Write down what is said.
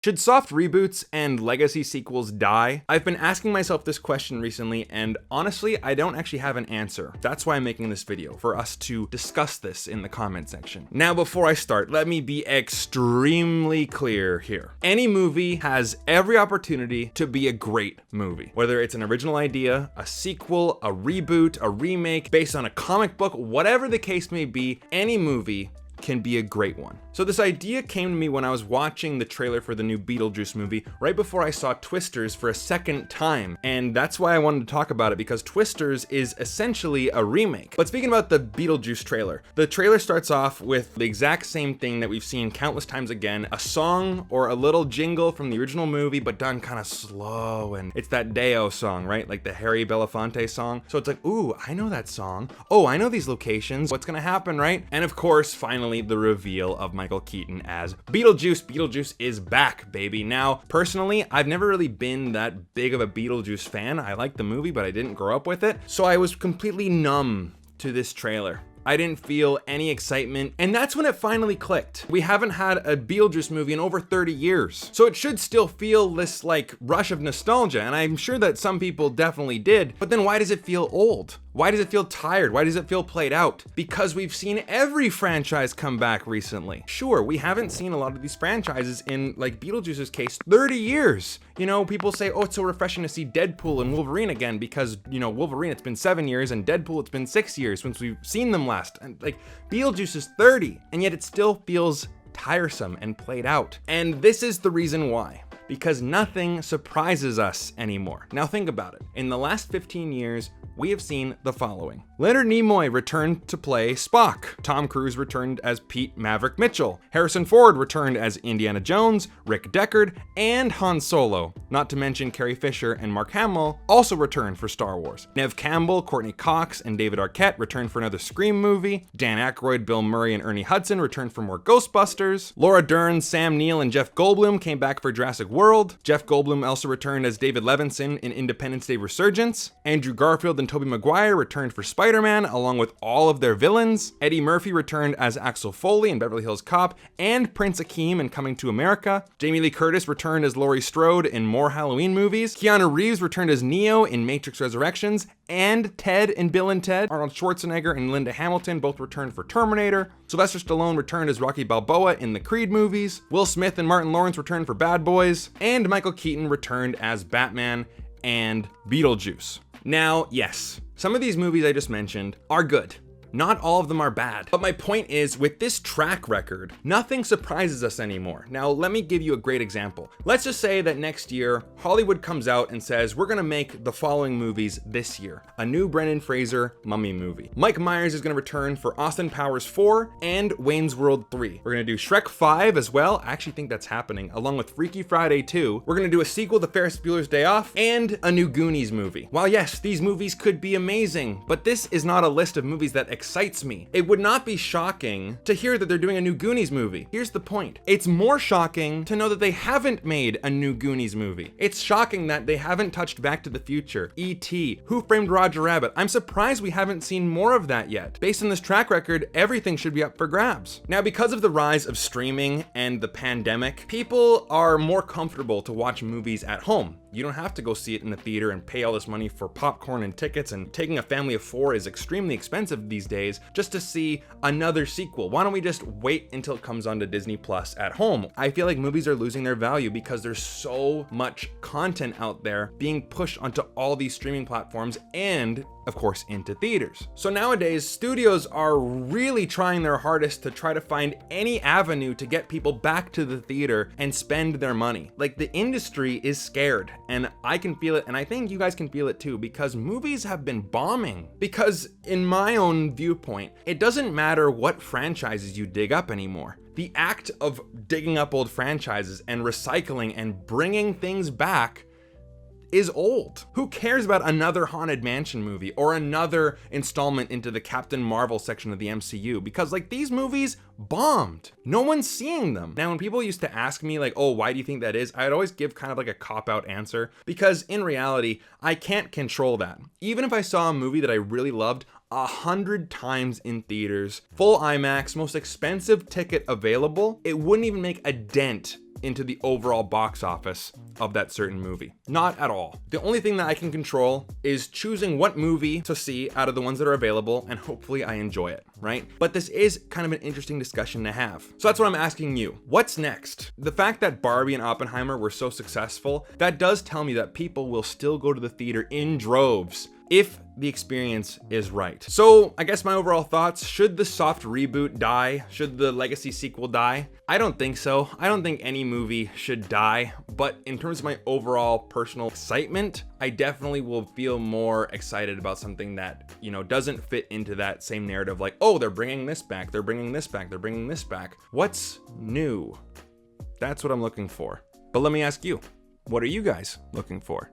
Should soft reboots and legacy sequels die? I've been asking myself this question recently, and honestly, I don't actually have an answer. That's why I'm making this video, for us to discuss this in the comment section. Now, before I start, let me be extremely clear here. Any movie has every opportunity to be a great movie. Whether it's an original idea, a sequel, a reboot, a remake, based on a comic book, whatever the case may be, any movie can be a great one. So this idea came to me when I was watching the trailer for the new Beetlejuice movie right before I saw Twisters for a second time, and that's why I wanted to talk about it, because Twisters is essentially a remake. But speaking about the Beetlejuice trailer, the trailer starts off with the exact same thing that we've seen countless times again, a song or a little jingle from the original movie, but done kind of slow, and it's that Deo song, right? Like the Harry Belafonte song. So it's like, ooh, I know that song. Oh, I know these locations. What's gonna happen, right? And of course, finally, the reveal of Michael Keaton as Beetlejuice. Beetlejuice is back, baby. Now, personally, I've never really been that big of a Beetlejuice fan. I like the movie, but I didn't grow up with it. So I was completely numb to this trailer. I didn't feel any excitement, and that's when it finally clicked. We haven't had a Beetlejuice movie in over 30 years, so it should still feel this like rush of nostalgia, and I'm sure that some people definitely did, but then why does it feel old? Why does it feel tired? Why does it feel played out? Because we've seen every franchise come back recently. Sure, we haven't seen a lot of these franchises in, like Beetlejuice's case, 30 years. You know, people say, oh, it's so refreshing to see Deadpool and Wolverine again because, you know, Wolverine, it's been 7 years, and Deadpool, it's been 6 years since we've seen them last. And like, Beetlejuice is 30, and yet it still feels tiresome and played out. And this is the reason why. Because nothing surprises us anymore. Now think about it. In the last 15 years, we have seen the following. Leonard Nimoy returned to play Spock. Tom Cruise returned as Pete Maverick Mitchell. Harrison Ford returned as Indiana Jones, Rick Deckard, and Han Solo. Not to mention Carrie Fisher and Mark Hamill also returned for Star Wars. Neve Campbell, Courtney Cox, and David Arquette returned for another Scream movie. Dan Aykroyd, Bill Murray, and Ernie Hudson returned for more Ghostbusters. Laura Dern, Sam Neill, and Jeff Goldblum came back for Jurassic World. Jeff Goldblum also returned as David Levinson in Independence Day Resurgence. Andrew Garfield and Tobey Maguire returned for Spider-Man, along with all of their villains. Eddie Murphy returned as Axel Foley in Beverly Hills Cop and Prince Akeem in Coming to America. Jamie Lee Curtis returned as Laurie Strode in more Halloween movies. Keanu Reeves returned as Neo in Matrix Resurrections and Ted in Bill and Ted. Arnold Schwarzenegger and Linda Hamilton both returned for Terminator. Sylvester Stallone returned as Rocky Balboa in the Creed movies. Will Smith and Martin Lawrence returned for Bad Boys. And Michael Keaton returned as Batman and Beetlejuice. Now, yes, some of these movies I just mentioned are good. Not all of them are bad. But my point is, with this track record, nothing surprises us anymore. Now, let me give you a great example. Let's just say that next year, Hollywood comes out and says, we're gonna make the following movies this year. A new Brendan Fraser Mummy movie. Mike Myers is gonna return for Austin Powers 4 and Wayne's World 3. We're gonna do Shrek 5 as well. I actually think that's happening, along with Freaky Friday 2. We're gonna do a sequel to Ferris Bueller's Day Off and a new Goonies movie. While yes, these movies could be amazing, but this is not a list of movies that excites me. It would not be shocking to hear that they're doing a new Goonies movie. Here's the point. It's more shocking to know that they haven't made a new Goonies movie. It's shocking that they haven't touched Back to the Future, E.T., Who Framed Roger Rabbit. I'm surprised we haven't seen more of that yet. Based on this track record, everything should be up for grabs. Now, because of the rise of streaming and the pandemic, people are more comfortable to watch movies at home. You don't have to go see it in the theater and pay all this money for popcorn and tickets, and taking a family of 4 is extremely expensive these days just to see another sequel. Why don't we just wait until it comes onto Disney Plus at home? I feel like movies are losing their value because there's so much content out there being pushed onto all these streaming platforms and of course into theaters. So nowadays, studios are really trying their hardest to try to find any avenue to get people back to the theater and spend their money. Like, the industry is scared, and I can feel it, and I think you guys can feel it too, because movies have been bombing. Because in my own viewpoint, it doesn't matter what franchises you dig up anymore. The act of digging up old franchises and recycling and bringing things back is old. Who cares about another Haunted Mansion movie or another installment into the Captain Marvel section of the MCU? Because like, these movies bombed. No one's seeing them. Now, when people used to ask me like, oh, why do you think that is? I'd always give kind of like a cop-out answer, because in reality, I can't control that. Even if I saw a movie that I really loved 100 times in theaters, full IMAX, most expensive ticket available, it wouldn't even make a dent into the overall box office of that certain movie. Not at all. The only thing that I can control is choosing what movie to see out of the ones that are available, and hopefully I enjoy it, right? But this is kind of an interesting discussion to have. So that's what I'm asking you. What's next? The fact that Barbie and Oppenheimer were so successful, that does tell me that people will still go to the theater in droves if the experience is right. So I guess my overall thoughts, should the soft reboot die? Should the legacy sequel die? I don't think so. I don't think any movie should die, but in terms of my overall personal excitement, I definitely will feel more excited about something that, you know, doesn't fit into that same narrative like, oh, they're bringing this back, they're bringing this back, they're bringing this back. What's new? That's what I'm looking for. But let me ask you, what are you guys looking for?